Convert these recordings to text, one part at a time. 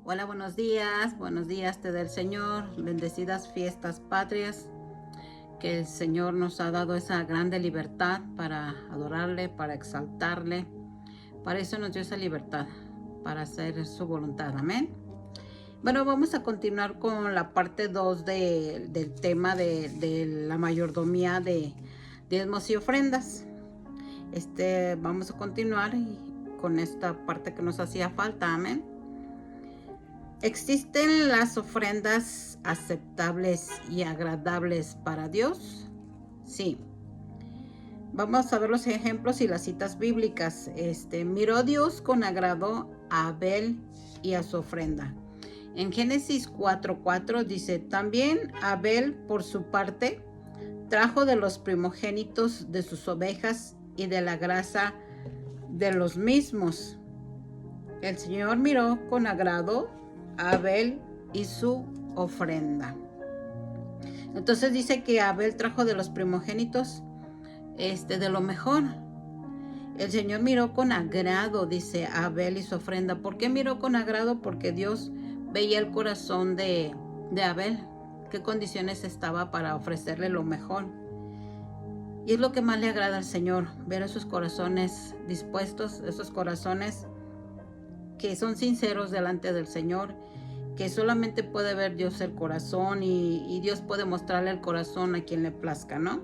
Hola, buenos días te da el Señor, bendecidas fiestas patrias, que el Señor nos ha dado esa grande libertad para adorarle, para exaltarle, para eso nos dio esa libertad, para hacer su voluntad, amén. Bueno, vamos a continuar con la parte 2 del tema de la mayordomía de diezmos y ofrendas. Vamos a continuar con esta parte que nos hacía falta, amén. ¿Existen las ofrendas aceptables y agradables para Dios? Sí. Vamos a ver los ejemplos y las citas bíblicas. Miró Dios con agrado a Abel y a su ofrenda. En Génesis 4:4 dice, también Abel por su parte trajo de los primogénitos de sus ovejas y de la grasa de los mismos. El Señor miró con agrado a Abel y su ofrenda. Entonces dice que Abel trajo de los primogénitos de lo mejor. El Señor miró con agrado, dice, a Abel y su ofrenda. ¿Por qué miró con agrado? Porque Dios veía el corazón de Abel, qué condiciones estaba para ofrecerle lo mejor. Y es lo que más le agrada al Señor, ver esos corazones dispuestos, esos corazones que son sinceros delante del Señor, que solamente puede ver Dios el corazón y Dios puede mostrarle el corazón a quien le plazca, ¿no?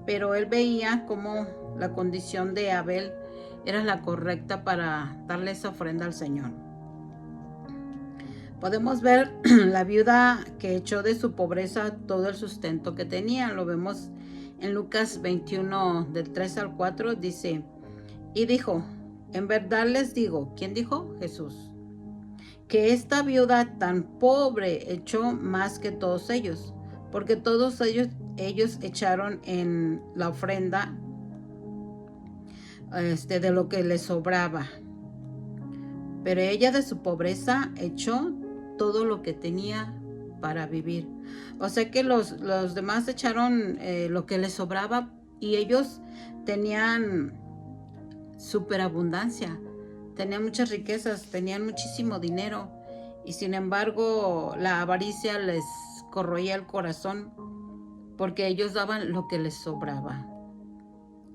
Pero él veía como la condición de Abel era la correcta para darle esa ofrenda al Señor. Podemos ver la viuda que echó de su pobreza todo el sustento que tenía. Lo vemos en Lucas 21, del 3 al 4, dice, y dijo, en verdad les digo, ¿quién dijo? Jesús, que esta viuda tan pobre echó más que todos ellos, porque todos ellos echaron en la ofrenda de lo que les sobraba, pero ella de su pobreza echó todo lo que tenía para vivir. O sea que los demás echaron lo que les sobraba y ellos tenían superabundancia, tenían muchas riquezas, tenían muchísimo dinero y sin embargo la avaricia les corroía el corazón porque ellos daban lo que les sobraba.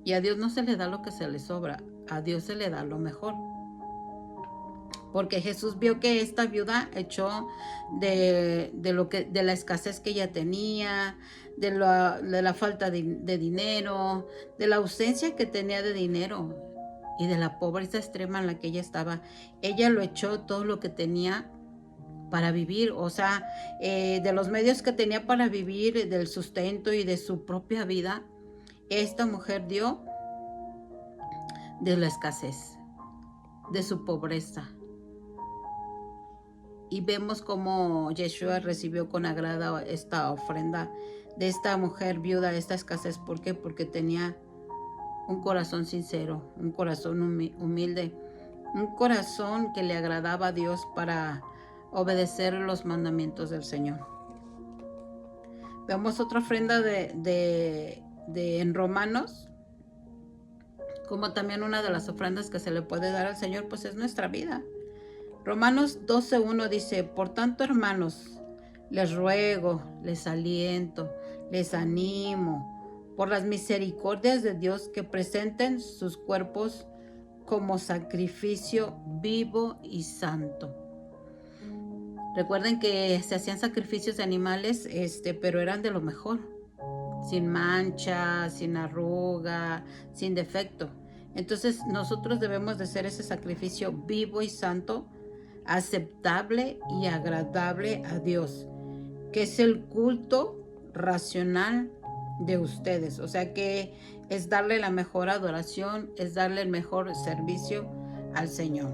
Y a Dios no se le da lo que se le sobra, a Dios se le da lo mejor. Porque Jesús vio que esta viuda echó de la escasez que ella tenía, de la falta de dinero, de la ausencia que tenía de dinero y de la pobreza extrema en la que ella estaba. Ella lo echó todo lo que tenía para vivir, o sea, de los medios que tenía para vivir, del sustento y de su propia vida, esta mujer dio de la escasez, de su pobreza. Y vemos cómo Yeshua recibió con agrado esta ofrenda de esta mujer viuda, esta escasez. ¿Por qué? Porque tenía un corazón sincero, un corazón humilde, un corazón que le agradaba a Dios para obedecer los mandamientos del Señor. Vemos otra ofrenda en Romanos, como también una de las ofrendas que se le puede dar al Señor, pues es nuestra vida. Romanos 12:1 dice, por tanto, hermanos, les ruego, les aliento, les animo, por las misericordias de Dios, que presenten sus cuerpos como sacrificio vivo y santo. Recuerden que se hacían sacrificios de animales, pero eran de lo mejor, sin mancha, sin arruga, sin defecto. Entonces nosotros debemos de hacer ese sacrificio vivo y santo, aceptable y agradable a Dios, que es el culto racional de ustedes. O sea que es darle la mejor adoración, es darle el mejor servicio al Señor.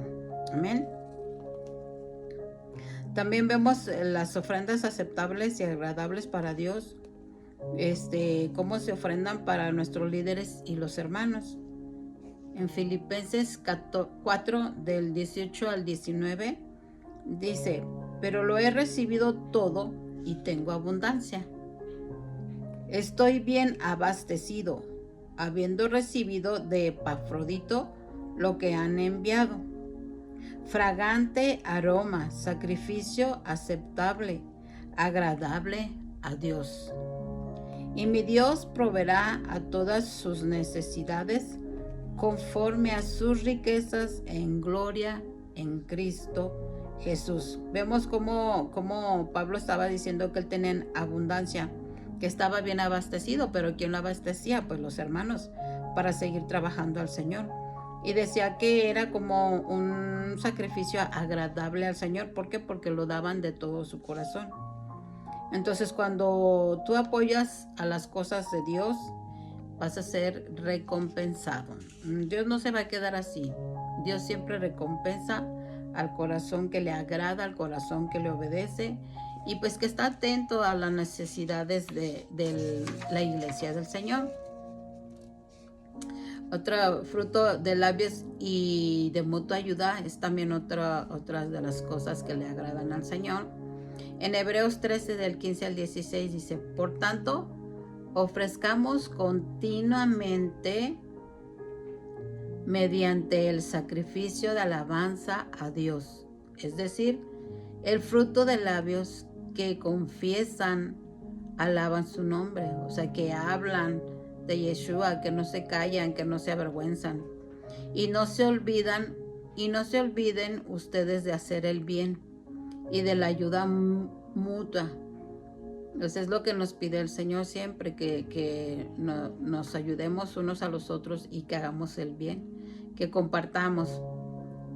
Amén. También vemos las ofrendas aceptables y agradables para Dios, cómo se ofrendan para nuestros líderes y los hermanos. En Filipenses 4, del 18 al 19, dice, pero lo he recibido todo y tengo abundancia. Estoy bien abastecido, habiendo recibido de Epafrodito lo que han enviado, fragante aroma, sacrificio aceptable, agradable a Dios. Y mi Dios proveerá a todas sus necesidades conforme a sus riquezas en gloria en Cristo Jesús. Vemos cómo Pablo estaba diciendo que él tenía abundancia, que estaba bien abastecido, pero ¿quién lo abastecía? Pues los hermanos, para seguir trabajando al Señor. Y decía que era como un sacrificio agradable al Señor. ¿Por qué? Porque lo daban de todo su corazón. Entonces, cuando tú apoyas a las cosas de Dios, vas a ser recompensado. Dios no se va a quedar así. Dios siempre recompensa al corazón que le agrada, al corazón que le obedece y pues que está atento a las necesidades de la iglesia del Señor. Otro fruto de labios y de mutua ayuda es también otra de las cosas que le agradan al Señor. En Hebreos 13 del 15 al 16 dice, por tanto, ofrezcamos continuamente mediante el sacrificio de alabanza a Dios, es decir, el fruto de labios que confiesan, alaban su nombre, o sea, que hablan de Yeshua, que no se callan, que no se avergüenzan y no se olviden ustedes de hacer el bien y de la ayuda mutua. Entonces es lo que nos pide el Señor siempre, que nos ayudemos unos a los otros y que hagamos el bien, que compartamos.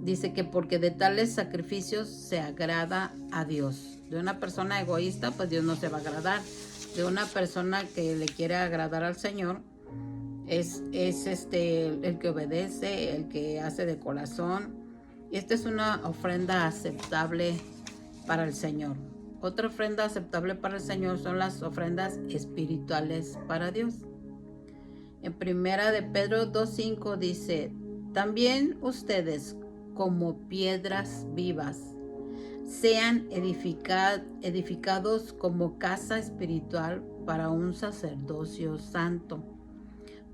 Dice que porque de tales sacrificios se agrada a Dios. De una persona egoísta, pues Dios no se va a agradar. De una persona que le quiere agradar al Señor, es el que obedece, el que hace de corazón. Y esta es una ofrenda aceptable para el Señor. Otra ofrenda aceptable para el Señor son las ofrendas espirituales para Dios. En primera de Pedro 2:5 dice, también ustedes como piedras vivas sean edificados como casa espiritual para un sacerdocio santo,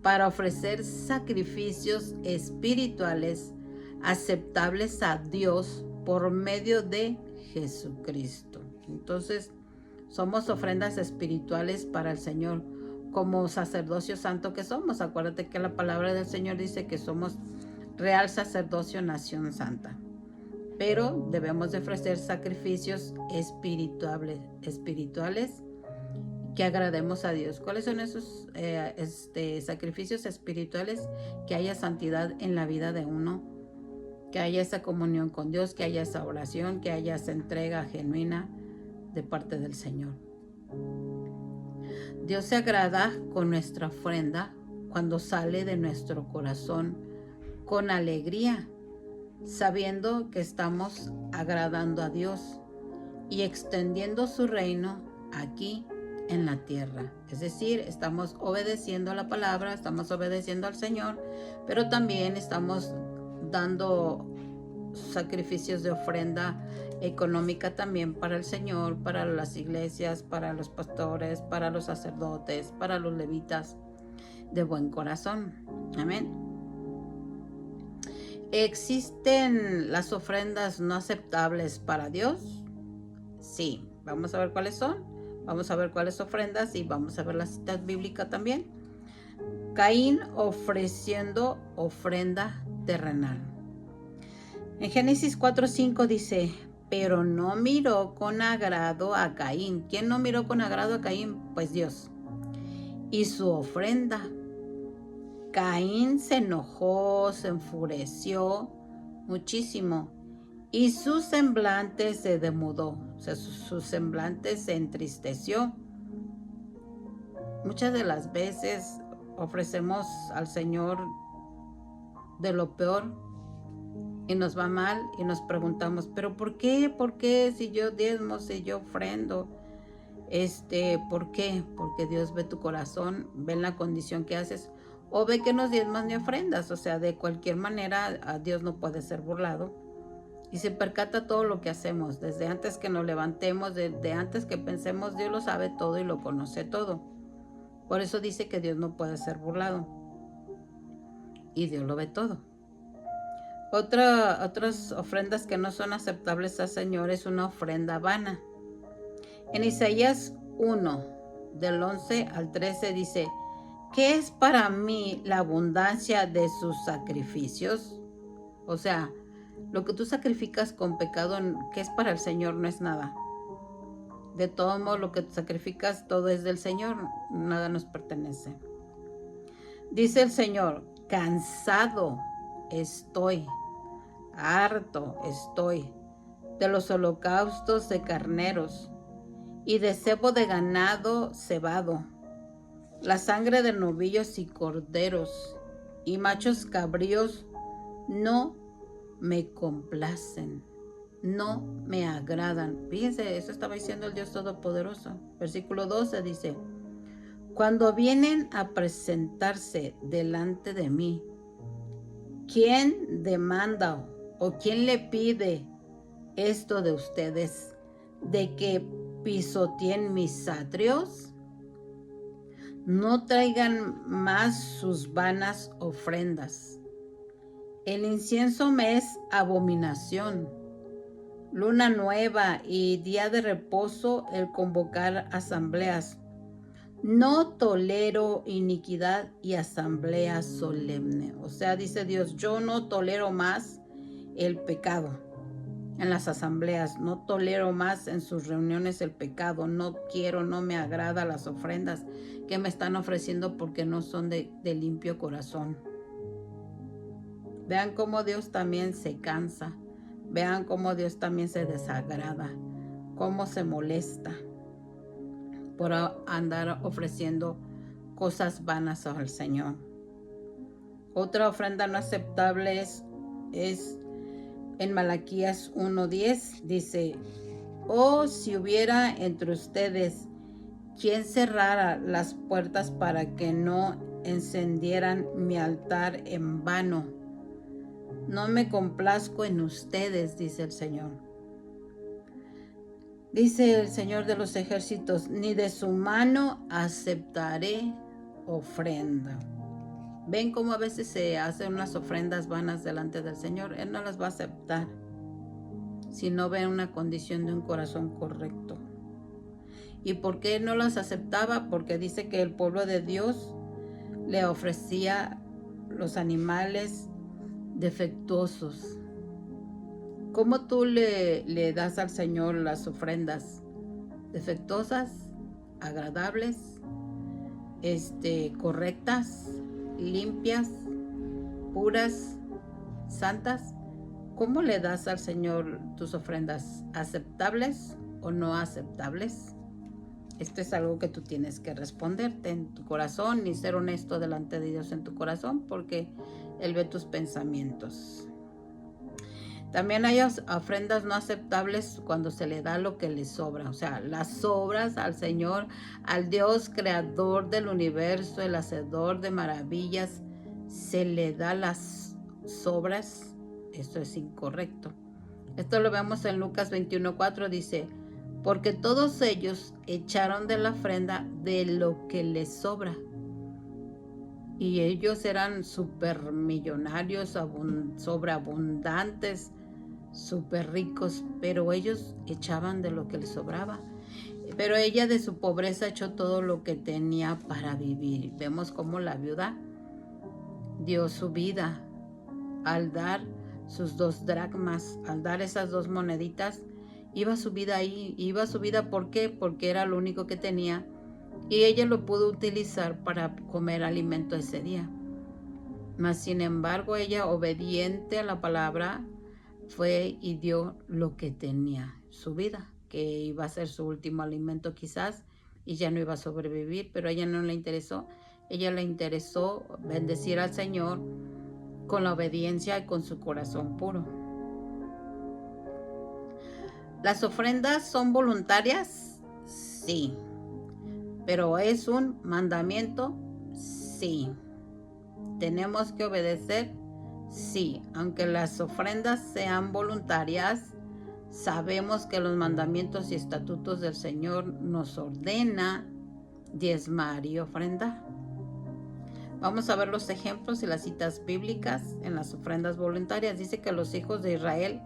para ofrecer sacrificios espirituales aceptables a Dios por medio de Jesucristo. Entonces, somos ofrendas espirituales para el Señor, como sacerdocio santo que somos. Acuérdate que la palabra del Señor dice que somos real sacerdocio, nación santa. Pero debemos de ofrecer sacrificios espirituales que agrademos a Dios. ¿Cuáles son esos sacrificios espirituales? Que haya santidad en la vida de uno, que haya esa comunión con Dios, que haya esa oración, que haya esa entrega genuina de parte del Señor. Dios se agrada con nuestra ofrenda cuando sale de nuestro corazón con alegría, sabiendo que estamos agradando a Dios y extendiendo su reino aquí en la tierra. Es decir, estamos obedeciendo la palabra, estamos obedeciendo al Señor, pero también estamos dando sacrificios de ofrenda económica también para el Señor, para las iglesias, para los pastores, para los sacerdotes, para los levitas de buen corazón. Amén. ¿Existen las ofrendas no aceptables para Dios? Sí. Vamos a ver cuáles son. Vamos a ver cuáles ofrendas y vamos a ver las citas bíblicas también. Caín ofreciendo ofrenda terrenal. En Génesis 4:5 dice, pero no miró con agrado a Caín. ¿Quién no miró con agrado a Caín? Pues Dios. Y su ofrenda. Caín se enojó, se enfureció muchísimo y su semblante se demudó, o sea, su semblante se entristeció. Muchas de las veces ofrecemos al Señor de lo peor y nos va mal y nos preguntamos, ¿pero por qué? ¿Por qué si yo diezmo, si yo ofrendo? ¿Por qué? Porque Dios ve tu corazón, ve la condición que haces, o ve que no diezmas ni ofrendas. O sea, de cualquier manera, a Dios no puede ser burlado. Y se percata todo lo que hacemos, desde antes que nos levantemos, desde antes que pensemos, Dios lo sabe todo y lo conoce todo. Por eso dice que Dios no puede ser burlado. Y Dios lo ve todo. Otras ofrendas que no son aceptables al Señor es una ofrenda vana. En Isaías 1, del 11 al 13 dice, ¿qué es para mí la abundancia de sus sacrificios? O sea, lo que tú sacrificas con pecado, que es para el Señor, no es nada. De todo modo, lo que sacrificas, todo es del Señor, nada nos pertenece. Dice el Señor, cansado estoy, harto estoy de los holocaustos de carneros y de cebo de ganado cebado, la sangre de novillos y corderos y machos cabríos no me complacen, no me agradan. Fíjense, eso estaba diciendo el Dios Todopoderoso. Versículo 12 dice, cuando vienen a presentarse delante de mí, ¿quién demanda o quién le pide esto de ustedes, de que pisoteen mis atrios? No traigan más sus vanas ofrendas. El incienso me es abominación. Luna nueva y día de reposo, el convocar asambleas. No tolero iniquidad y asamblea solemne. O sea, dice Dios, yo no tolero más el pecado en las asambleas. No tolero más en sus reuniones el pecado. No quiero, no me agrada las ofrendas que me están ofreciendo porque no son de limpio corazón. Vean cómo Dios también se cansa. Vean cómo Dios también se desagrada. Cómo se molesta por andar ofreciendo cosas vanas al Señor. Otra ofrenda no aceptable es en Malaquías 1:10. Dice, oh, si hubiera entre ustedes quien cerrara las puertas para que no encendieran mi altar en vano. No me complazco en ustedes, dice el Señor. Dice el Señor de los ejércitos, ni de su mano aceptaré ofrenda. Ven cómo a veces se hacen unas ofrendas vanas delante del Señor. Él no las va a aceptar si no ve una condición de un corazón correcto. ¿Y por qué no las aceptaba? Porque dice que el pueblo de Dios le ofrecía los animales defectuosos. ¿Cómo tú le das al Señor las ofrendas? Defectuosas, agradables, correctas, limpias, puras, santas. ¿Cómo le das al Señor tus ofrendas? ¿Aceptables o no aceptables? Esto es algo que tú tienes que responderte en tu corazón y ser honesto delante de Dios en tu corazón, porque Él ve tus pensamientos. También hay ofrendas no aceptables cuando se le da lo que le sobra. O sea, las sobras al Señor, al Dios creador del universo, el hacedor de maravillas, se le da las sobras. Esto es incorrecto. Esto lo vemos en Lucas 21:4, dice, porque todos ellos echaron de la ofrenda de lo que les sobra. Y ellos eran supermillonarios, sobreabundantes, súper ricos, pero ellos echaban de lo que les sobraba. Pero ella de su pobreza echó todo lo que tenía para vivir. Vemos cómo la viuda dio su vida al dar sus 2 dracmas, al dar esas 2 moneditas, iba su vida ahí. Iba su vida, ¿por qué? Porque era lo único que tenía y ella lo pudo utilizar para comer alimento ese día. Mas sin embargo, ella, obediente a la palabra, fue y dio lo que tenía, su vida, que iba a ser su último alimento quizás, y ya no iba a sobrevivir, pero a ella no le interesó. Ella le interesó bendecir al Señor con la obediencia y con su corazón puro. ¿Las ofrendas son voluntarias? Sí. ¿Pero es un mandamiento? Sí. ¿Tenemos que obedecer? Sí, aunque las ofrendas sean voluntarias, sabemos que los mandamientos y estatutos del Señor nos ordena diezmar y ofrendar. Vamos a ver los ejemplos y las citas bíblicas en las ofrendas voluntarias. Dice que los hijos de Israel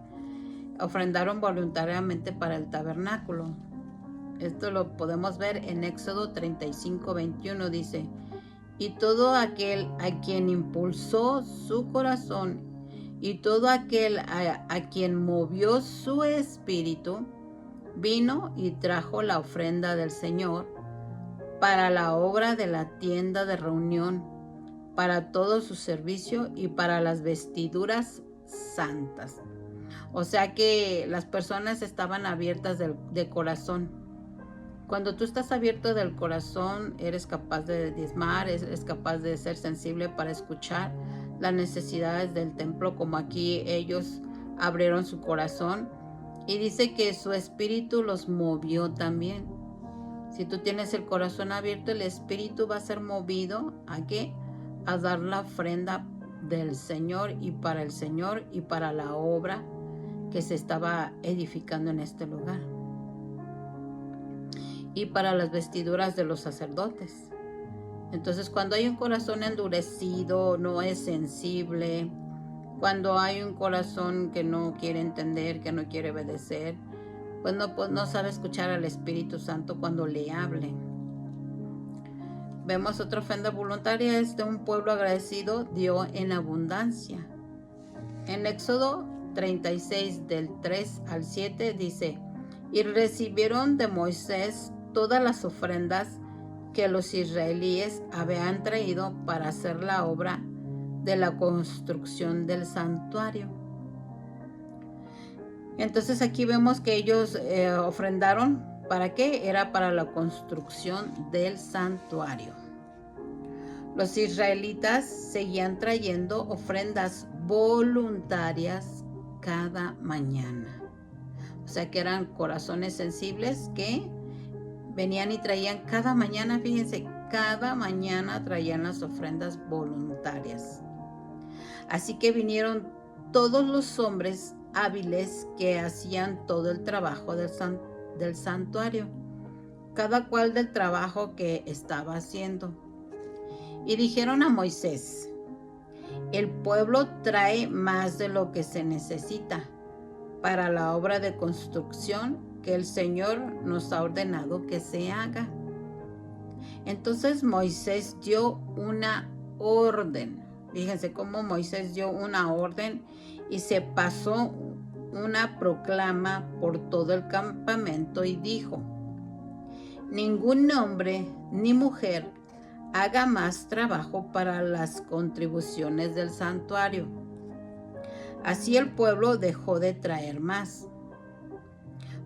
ofrendaron voluntariamente para el tabernáculo. Esto lo podemos ver en Éxodo 35:21. Dice: y todo aquel a quien impulsó su corazón y todo aquel a quien movió su espíritu, vino y trajo la ofrenda del Señor para la obra de la tienda de reunión, para todo su servicio y para las vestiduras santas. O sea que las personas estaban abiertas de corazón. Cuando tú estás abierto del corazón, eres capaz de diezmar, eres capaz de ser sensible para escuchar las necesidades del templo, como aquí ellos abrieron su corazón. Y dice que su espíritu los movió también. Si tú tienes el corazón abierto, el espíritu va a ser movido ¿a qué? A dar la ofrenda del Señor y para la obra que se estaba edificando en este lugar. Y para las vestiduras de los sacerdotes. Entonces, cuando hay un corazón endurecido, no es sensible, cuando hay un corazón que no quiere entender, que no quiere obedecer, pues no sabe escuchar al Espíritu Santo cuando le hable. Vemos otra ofrenda voluntaria, es de un pueblo agradecido, dio en abundancia. En Éxodo 36, del 3 al 7, dice: y recibieron de Moisés todas las ofrendas que los israelíes habían traído para hacer la obra de la construcción del santuario. Entonces aquí vemos que ellos ofrendaron, ¿para qué? Era para la construcción del santuario. Los israelitas seguían trayendo ofrendas voluntarias cada mañana. O sea que eran corazones sensibles que venían y traían cada mañana, fíjense, cada mañana traían las ofrendas voluntarias. Así que vinieron todos los hombres hábiles que hacían todo el trabajo del santuario, cada cual del trabajo que estaba haciendo. Y dijeron a Moisés: el pueblo trae más de lo que se necesita para la obra de construcción que el Señor nos ha ordenado que se haga. Entonces Moisés dio una orden. Fíjense cómo Moisés dio una orden y se pasó una proclama por todo el campamento y dijo: ningún hombre ni mujer haga más trabajo para las contribuciones del santuario. Así el pueblo dejó de traer más,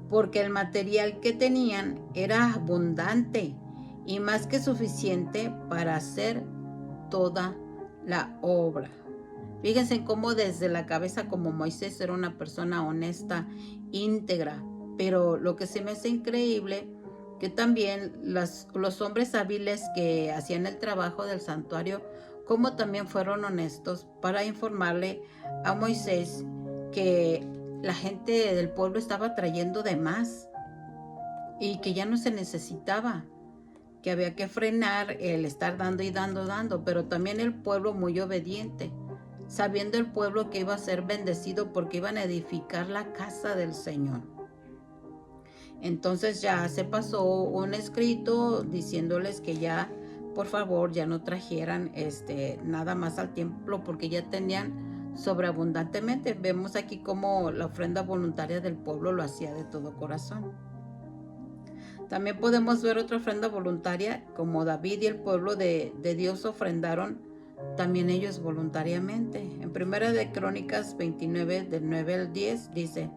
porque el material que tenían era abundante y más que suficiente para hacer toda la obra. Fíjense cómo desde la cabeza, como Moisés era una persona honesta, íntegra, pero lo que se me hace increíble, que también los hombres hábiles que hacían el trabajo del santuario, como también fueron honestos para informarle a Moisés que la gente del pueblo estaba trayendo de más y que ya no se necesitaba, que había que frenar el estar dando y dando, pero también el pueblo muy obediente, sabiendo el pueblo que iba a ser bendecido porque iban a edificar la casa del Señor. Entonces ya se pasó un escrito diciéndoles que ya, por favor, ya no trajeran nada más al templo porque ya tenían sobreabundantemente. Vemos aquí cómo la ofrenda voluntaria del pueblo lo hacía de todo corazón. También podemos ver otra ofrenda voluntaria, como David y el pueblo de Dios ofrendaron también ellos voluntariamente. En Primera de Crónicas 29, del 9 al 10, dice: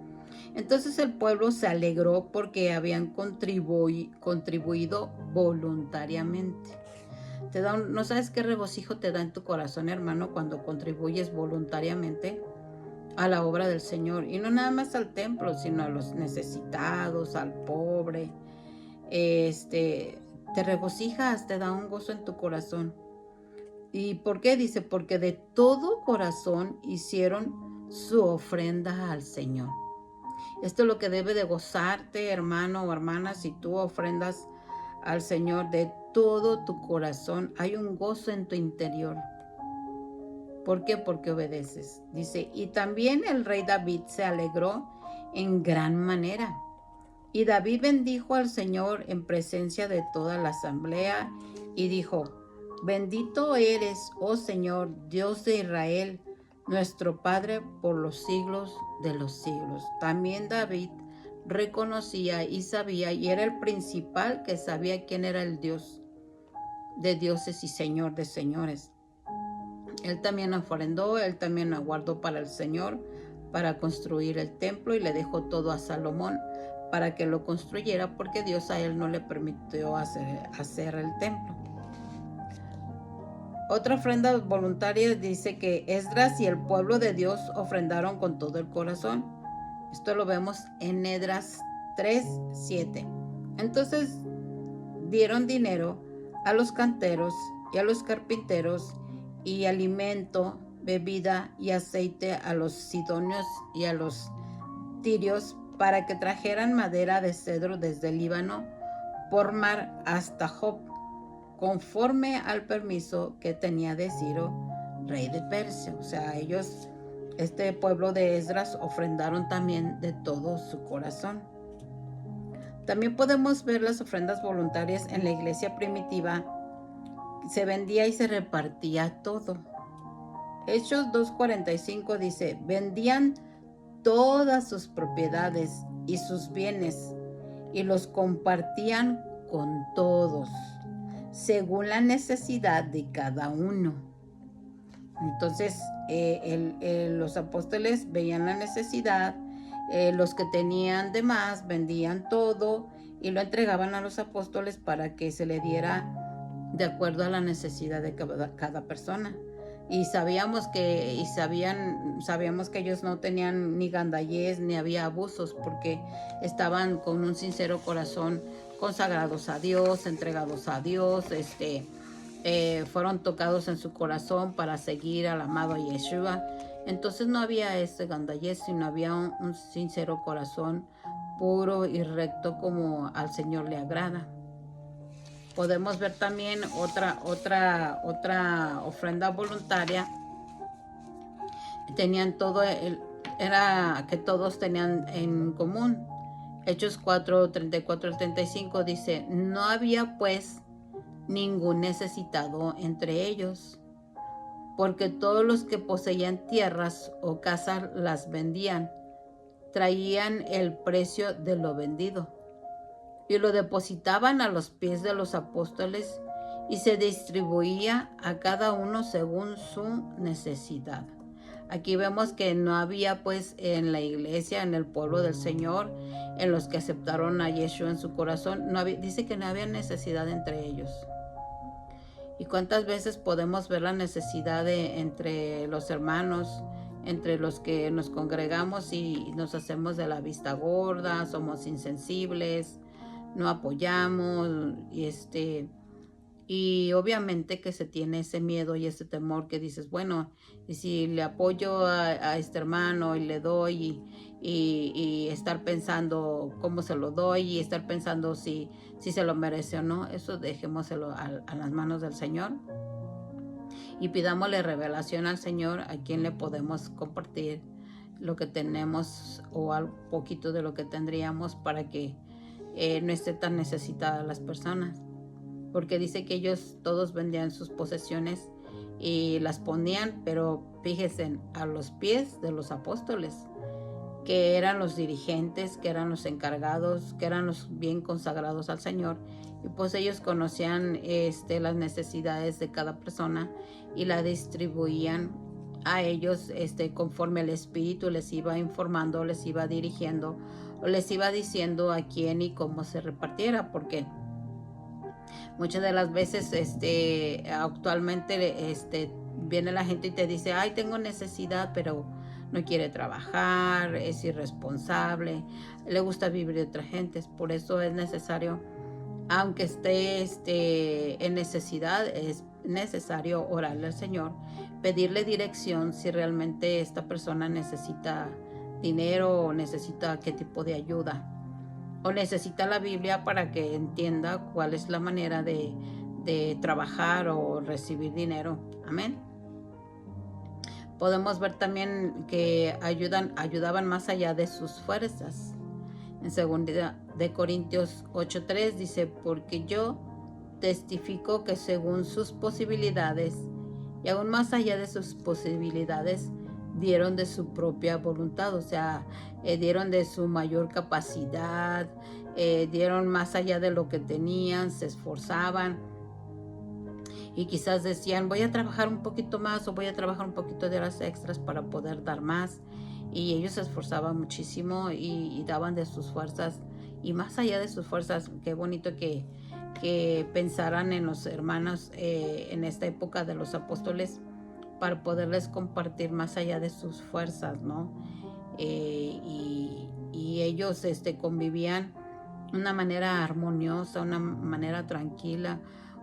entonces el pueblo se alegró porque habían contribuido voluntariamente. ¿No sabes qué regocijo te da en tu corazón, hermano, cuando contribuyes voluntariamente a la obra del Señor? Y no nada más al templo, sino a los necesitados, al pobre. Te regocijas, te da un gozo en tu corazón. ¿Y por qué? Dice: porque de todo corazón hicieron su ofrenda al Señor. Esto es lo que debe de gozarte, hermano o hermana, si tú ofrendas al Señor de todo tu corazón, hay un gozo en tu interior. ¿Por qué? Porque obedeces. Dice, y también el rey David se alegró en gran manera. Y David bendijo al Señor en presencia de toda la asamblea y dijo, bendito eres, oh Señor, Dios de Israel, nuestro Padre por los siglos de los siglos. También David reconocía y sabía, y era el principal que sabía quién era el Dios de dioses y Señor de señores. Él también ofrendó, él también aguardó para el Señor, para construir el templo, y le dejó todo a Salomón para que lo construyera, porque Dios a él no le permitió hacer el templo. Otra ofrenda voluntaria dice que Esdras y el pueblo de Dios ofrendaron con todo el corazón. Esto lo vemos en Esdras 3:7. Entonces dieron dinero a los canteros y a los carpinteros, y alimento, bebida y aceite a los sidonios y a los tirios, para que trajeran madera de cedro desde el Líbano por mar hasta Job, conforme al permiso que tenía de Ciro, rey de Persia. O sea, ellos, este pueblo de Esdras, ofrendaron también de todo su corazón. También podemos ver las ofrendas voluntarias en la iglesia primitiva. Se vendía y se repartía todo. Hechos 2:45 dice, vendían todas sus propiedades y sus bienes y los compartían con todos, según la necesidad de cada uno. Entonces, los apóstoles veían la necesidad, los que tenían de más vendían todo y lo entregaban a los apóstoles para que se le diera de acuerdo a la necesidad de cada persona. Y sabíamos que ellos no tenían ni gandallez ni había abusos, porque estaban con un sincero corazón, consagrados a Dios, entregados a Dios, fueron tocados en su corazón para seguir al amado Yeshua. Entonces no había ese gandallez, sino había un sincero corazón puro y recto, como al Señor le agrada. Podemos ver también otra ofrenda voluntaria. Tenían todo, era que todos tenían en común. Hechos 4:34 al 35 dice, no había pues ningún necesitado entre ellos, porque todos los que poseían tierras o casas las vendían, traían el precio de lo vendido y lo depositaban a los pies de los apóstoles, y se distribuía a cada uno según su necesidad. Aquí vemos que no había pues en la iglesia, en el pueblo del Señor, en los que aceptaron a Yeshua en su corazón, dice que no había necesidad entre ellos. ¿Y cuántas veces podemos ver la necesidad entre los hermanos, entre los que nos congregamos y nos hacemos de la vista gorda, somos insensibles, no apoyamos, y obviamente que se tiene ese miedo y ese temor que dices, bueno, y si le apoyo a este hermano y le doy, y estar pensando cómo se lo doy, y estar pensando si se lo merece o no, eso dejémoselo a las manos del Señor, y pidámosle revelación al Señor a quien le podemos compartir lo que tenemos o algo poquito de lo que tendríamos, para que no esté tan necesitadas las personas, porque dice que ellos todos vendían sus posesiones y las ponían, pero fíjense, a los pies de los apóstoles, que eran los dirigentes, que eran los encargados, que eran los bien consagrados al Señor, y pues ellos conocían las necesidades de cada persona y la distribuían a ellos conforme el Espíritu les iba informando, les iba dirigiendo, o les iba diciendo a quién y cómo se repartiera, porque muchas de las veces actualmente viene la gente y te dice, ay, tengo necesidad, pero no quiere trabajar, es irresponsable, le gusta vivir de otras gentes. Por eso es necesario, aunque esté en necesidad, es necesario orarle al Señor, pedirle dirección si realmente esta persona necesita dinero o necesita qué tipo de ayuda, o necesita la Biblia para que entienda cuál es la manera de de trabajar o recibir dinero. Amén. Podemos ver también que ayudaban más allá de sus fuerzas. En 2 de Corintios 8:3 dice, porque yo testifico que según sus posibilidades y aún más allá de sus posibilidades, dieron de su propia voluntad, o sea, dieron de su mayor capacidad, dieron más allá de lo que tenían, se esforzaban y quizás decían, voy a trabajar un poquito más o voy a trabajar un poquito de horas extras para poder dar más. Y ellos se esforzaban muchísimo y daban de sus fuerzas y más allá de sus fuerzas. Qué bonito que pensaran en los hermanos en esta época de los apóstoles para poderles compartir más allá de sus fuerzas, ¿no? Y ellos convivían de una manera armoniosa, una manera tranquila,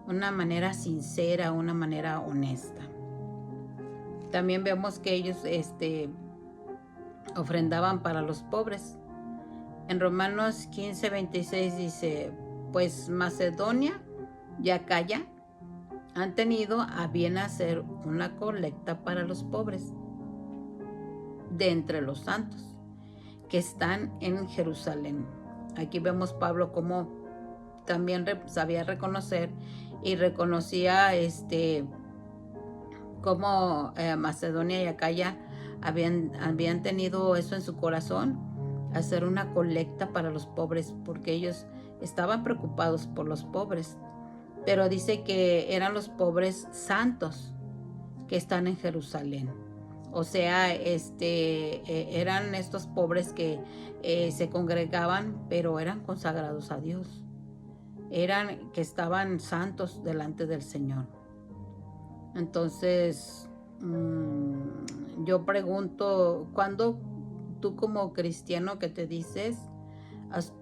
una manera sincera, una manera honesta. También vemos que ellos ofrendaban para los pobres. En Romanos 15:26 dice, pues Macedonia y Acaya han tenido a bien hacer una colecta para los pobres de entre los santos que están en Jerusalén. Aquí vemos Pablo como también sabía reconocer y reconocía como Macedonia y Acaya habían tenido eso en su corazón, hacer una colecta para los pobres, porque ellos estaban preocupados por los pobres, pero dice que eran los pobres santos que están en Jerusalén. O sea, eran estos pobres que se congregaban, pero eran consagrados a Dios. Eran que estaban santos delante del Señor. Entonces, yo pregunto, ¿cuándo tú como cristiano que te dices,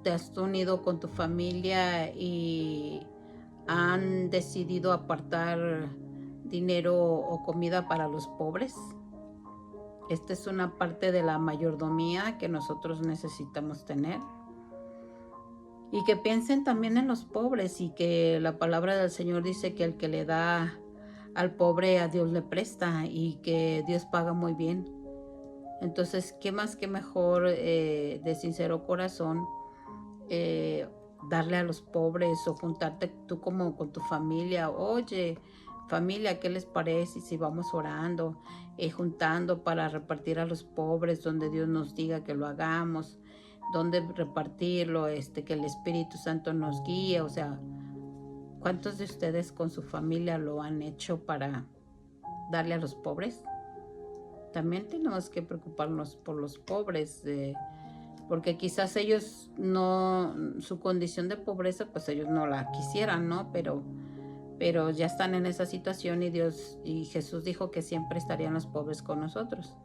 te has unido con tu familia y han decidido apartar dinero o comida para los pobres? Esta es una parte de la mayordomía que nosotros necesitamos tener. Y que piensen también en los pobres y que la palabra del Señor dice que el que le da al pobre a Dios le presta y que Dios paga muy bien. Entonces, ¿qué más que mejor de sincero corazón darle a los pobres o juntarte tú como con tu familia? Oye, familia, ¿qué les parece si vamos orando, juntando para repartir a los pobres donde Dios nos diga que lo hagamos? Dónde repartirlo, que el Espíritu Santo nos guíe? O sea, ¿cuántos de ustedes con su familia lo han hecho para darle a los pobres? También tenemos que preocuparnos por los pobres, porque quizás ellos no, su condición de pobreza, pues ellos no la quisieran, ¿no? Pero ya están en esa situación y Dios y Jesús dijo que siempre estarían los pobres con nosotros.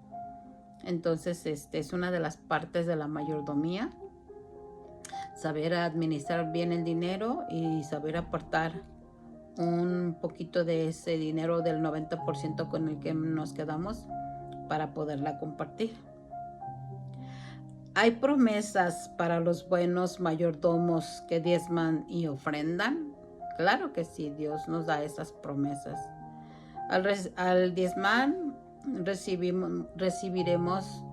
Entonces, es una de las partes de la mayordomía, saber administrar bien el dinero y saber apartar un poquito de ese dinero del 90% con el que nos quedamos para poderla compartir. ¿Hay promesas para los buenos mayordomos que diezman y ofrendan? Claro que sí, Dios nos da esas promesas. Al diezmar recibiremos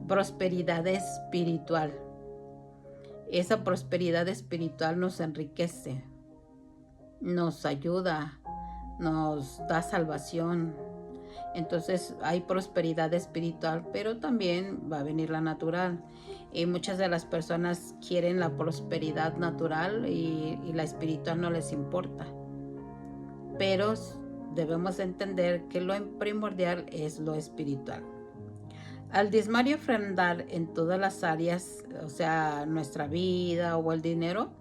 prosperidad espiritual. Esa prosperidad espiritual nos enriquece, nos ayuda, nos da salvación. Entonces hay prosperidad espiritual, pero también va a venir la natural. Y muchas de las personas quieren la prosperidad natural y la espiritual no les importa. Pero debemos entender que lo primordial es lo espiritual. Al diezmar y ofrendar en todas las áreas, o sea, nuestra vida o el dinero,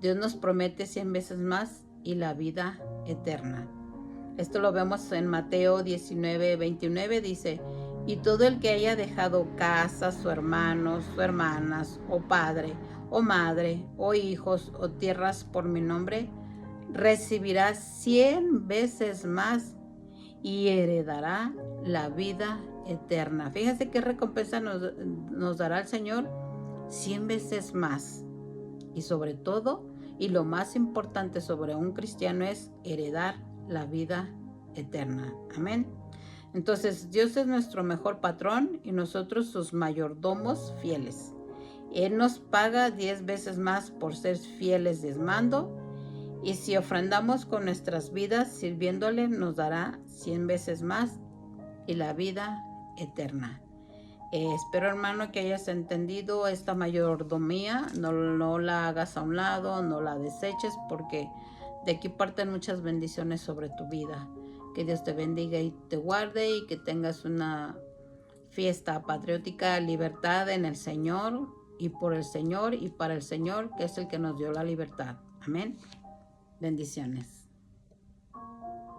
Dios nos promete 100 veces más y la vida eterna. Esto lo vemos en Mateo 19:29, dice, y todo el que haya dejado casas, o hermanos, o hermanas, o padre, o madre, o hijos, o tierras por mi nombre, recibirá 100 veces más y heredará la vida eterna. Fíjense qué recompensa nos dará el Señor, 100 veces más. Y sobre todo, Y lo más importante sobre un cristiano es heredar la vida eterna. Amén. Entonces, Dios es nuestro mejor patrón y nosotros sus mayordomos fieles. Él nos paga 10 veces más por ser fieles diezmando, y si ofrendamos con nuestras vidas sirviéndole, nos dará 100 veces más y la vida eterna. Espero, hermano, que hayas entendido esta mayordomía. No la hagas a un lado, no la deseches, porque de aquí parten muchas bendiciones sobre tu vida. Que Dios te bendiga y te guarde, y que tengas una fiesta patriótica, libertad en el Señor, y por el Señor y para el Señor, que es el que nos dio la libertad. Amén. Bendiciones.